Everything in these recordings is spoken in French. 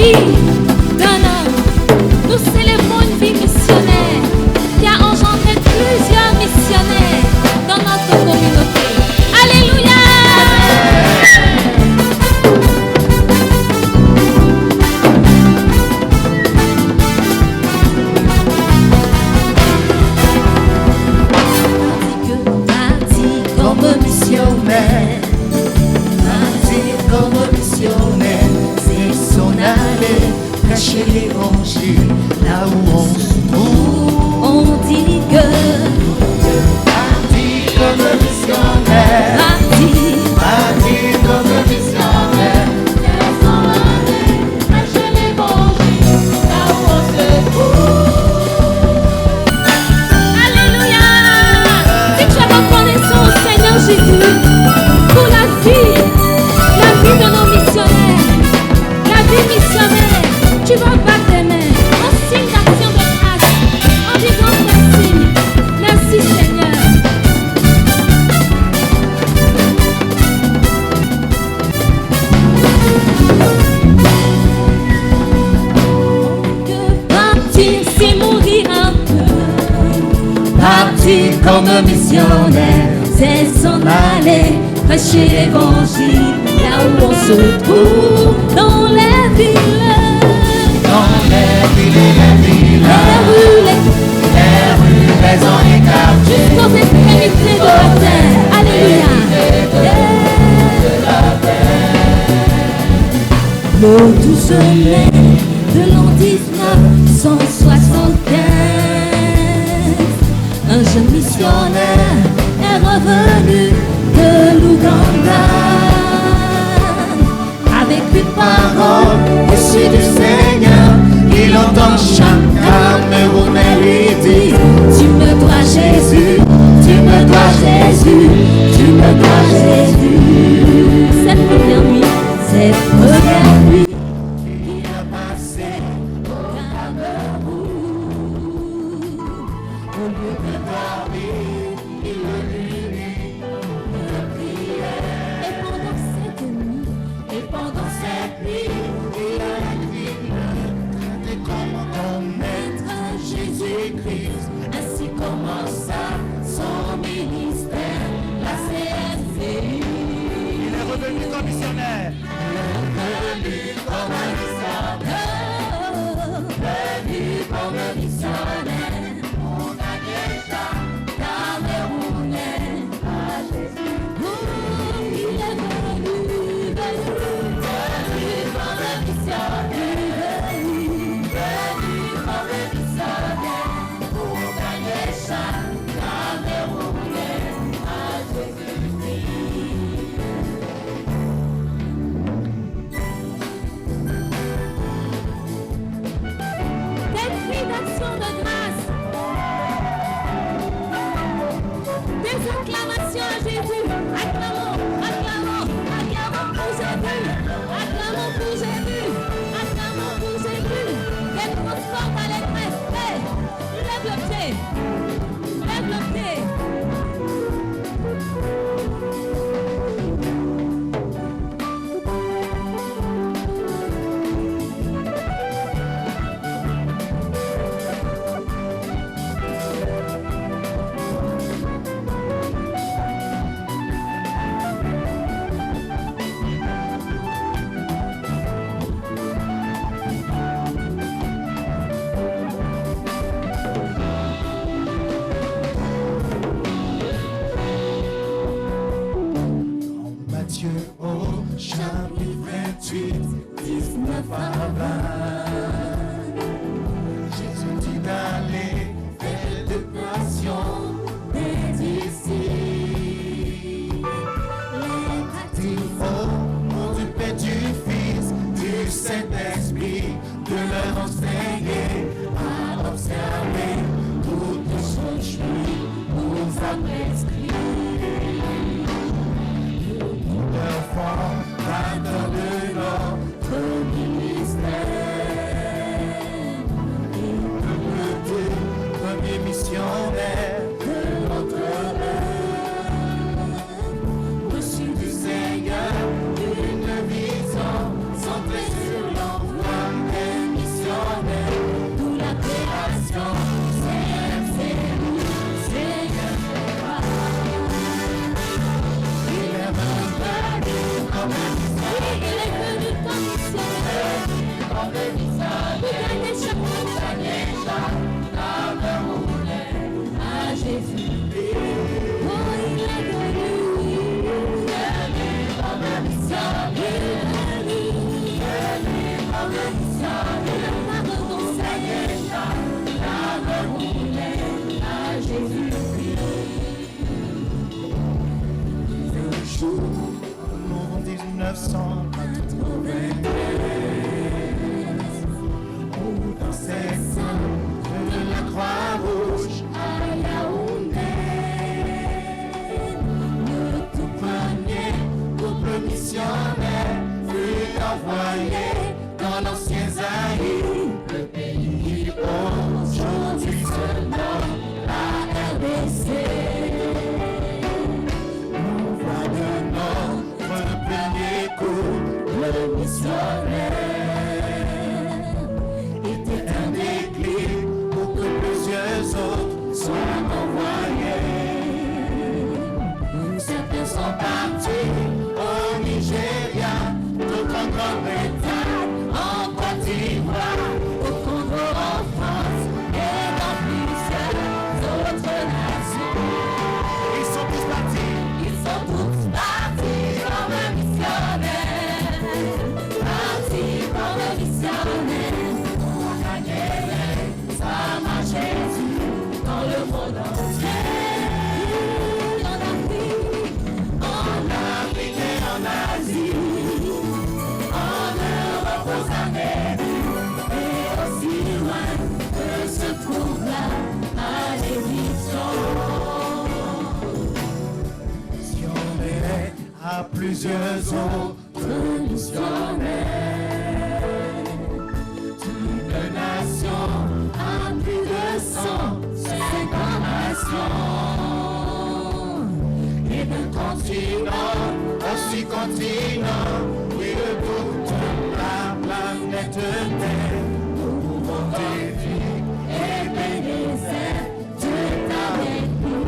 vie d'un homme. Nous célébrons une vie missionnaire qui a engendré plusieurs missionnaires dans notre communauté. Alléluia! Prêcher l'évangile là où on se trouve. On dit que parti comme missionnaire, parti comme missionnaire, laissons aller, prêcher l'évangile là où on se trouve. Alléluia! Si tu es reconnaissant au Seigneur Jésus pour la vie de nos missionnaires, la vie missionnaire, tu vas battre tes mains en signe d'action de grâce, en disant merci, merci Seigneur. Que partir, c'est mourir un peu. Partir comme missionnaire, C'est s'en aller, prêcher l'évangile là où on se trouve, dans les villes. dans les villes et les villages, Les rues, les maisons et quartiers, jusqu'aux extrémités de la terre. Alléluia. Le 12 mai de l'an 1975, un jeune missionnaire est revenu de l'Ouganda avec une parole issu du Seigneur. Il entend chaque Camerounais lui dire: Tu me dois Jésus, tu me dois Jésus, tu me dois Jésus. cette première nuit, Il a passé au Cameroun. Au lieu de dormir, il me unit, me priait. et pendant cette nuit, Il a écrit des commandements, maître Jésus-Christ. ainsi commença son ministère, la CSI. Il est revenu comme missionnaire. Venu comme un missionnaire, on a déjà Camerounais à Jésus. Oh, il est venu comme un missionnaire, venu comme un missionnaire, pour gagner chaque Camerounais à Jésus-Christ. Des cris d'action de grâce, des acclamations à Jésus. Acclamons, acclamons, acclamons pour Jésus. Acclamons pour Jésus. Acclamons pour Jésus. Des transports à l'adresse. Hey, lève le pied. Lève le pied. Matthieu au chapitre 28, 19 à 20. Jésus dit d'aller faire de nations des disciples. Les baptismes au nom du Père, du Fils, du Saint-Esprit, de leur enseigner à observer toutes les choses que lui nous a prescrites. Fondateur de notre ministère, et le Dieu 1993, où dans ces seins de la Croix-Rouge à Yaoundé, le tout premier couple missionnaire fut envoyé dans l'ancien Zaïre, le pays aujourd'hui se nomme la RDC. L'envoi de notre premier couple missionnaire était un déclic pour que plusieurs autres soient envoyés. Certains sont partis au Nigeria, d'autres en Grande-Bretagne, en Côte d'Ivoire, au Congo, en France et dans plusieurs autres nations. Ils sont tous partis comme missionnaires, partis comme missionnaires, pour gagner sa main Jésus dans le monde entier. En Afrique et en Asie, en Europe, aux Amériques, et aussi loin que se trouve la malédiction. Si on est à plusieurs autres missionnaires, toute nation a plus de 150 nations. Et de continent, aussi continent, oui, de toute la planète Terre, nous pouvons défier et bénir Dieu est avec nous.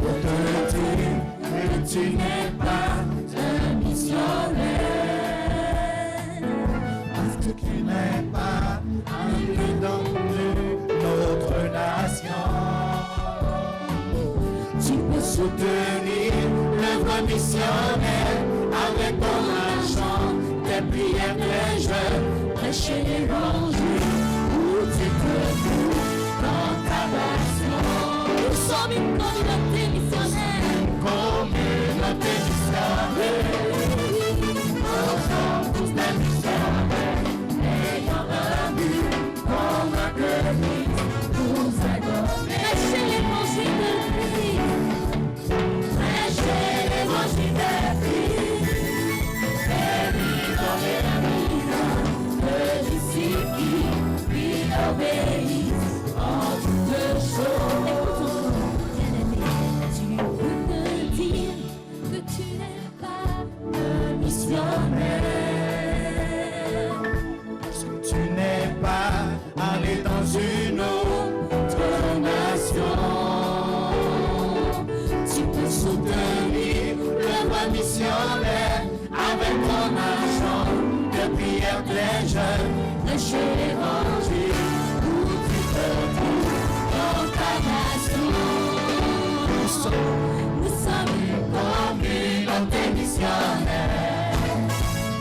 Pour te dire que tu n'es pas un missionnaire, parce que tu n'es pas un dans notre nation. Tu peux soutenir l'œuvre missionnaire avec ton argent, tes prières, tes jeux, prêcher l'évangile où tu te trouves dans ta nation. Nous sommes une communauté missionnaire. Communauté missionnaire. Nous sommes tous des missionnaires, ayant un but commun que Christ nous a donné. Prêcher l'évangile de Christ. Prêcher l'évangile de Christ. Et lui donner la vie de disciples qui lui obéissent en toutes choses. Tu peux te dire que tu n'es pas un missionnaire, parce que tu n'es pas allé dans une autre nation. Tu peux soutenir l'œuvre missionnaire avec ton argent, de prière, des jeunes, prêcher l'évangile où tu te trouves dans ta nation. Nous sommes une communauté missionnaire.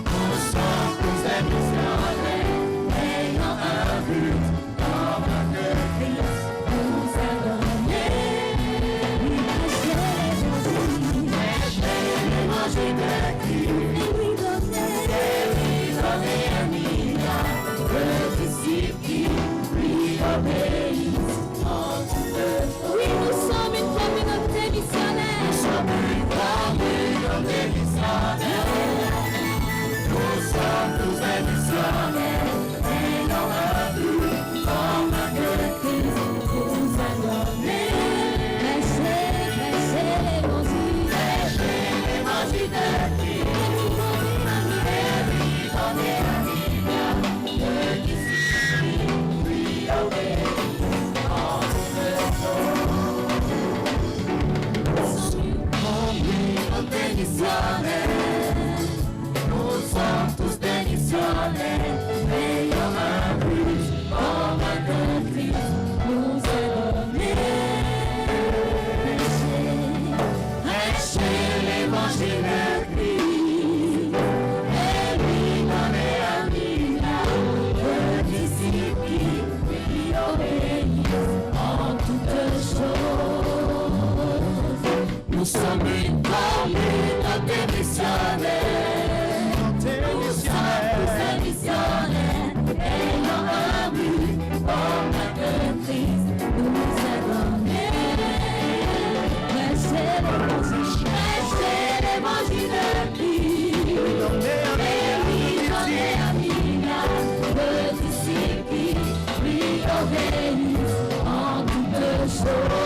Nous sommes tous des missionnaires, ayant un but commun que Christ nous a donné. Prêcher l'évangile de Christ, et lui donner un milliard de disciples qui lui obéissent en toutes choses. Oui, nous sommes une communauté missionnaire. Nous sommes une communauté missionnaire. Nous sommes tous des missionnaires, ayant un but commun que Christ nous a donné. Prêcher l'évangile. Prêcher l'évangile de Christ. Et lui donner un milliard de disciples qui lui obéissent en toutes choses. Nous sommes une communauté missionnaire. Nous sommes tous des missionnaires, ayant un but commun que Christ nous a donné. Prêcher l'évangile de Christ, et lui donner un milliard de disciples qui lui obéissent en toutes choses. Nous sommes une communauté missionnaire. Nous sommes tous des missionnaires, ayant un but, commun que Christ nous a donné. Prêcher l'évangile de Christ, et lui donner un milliard de disciples qui lui obéissent en toutes choses.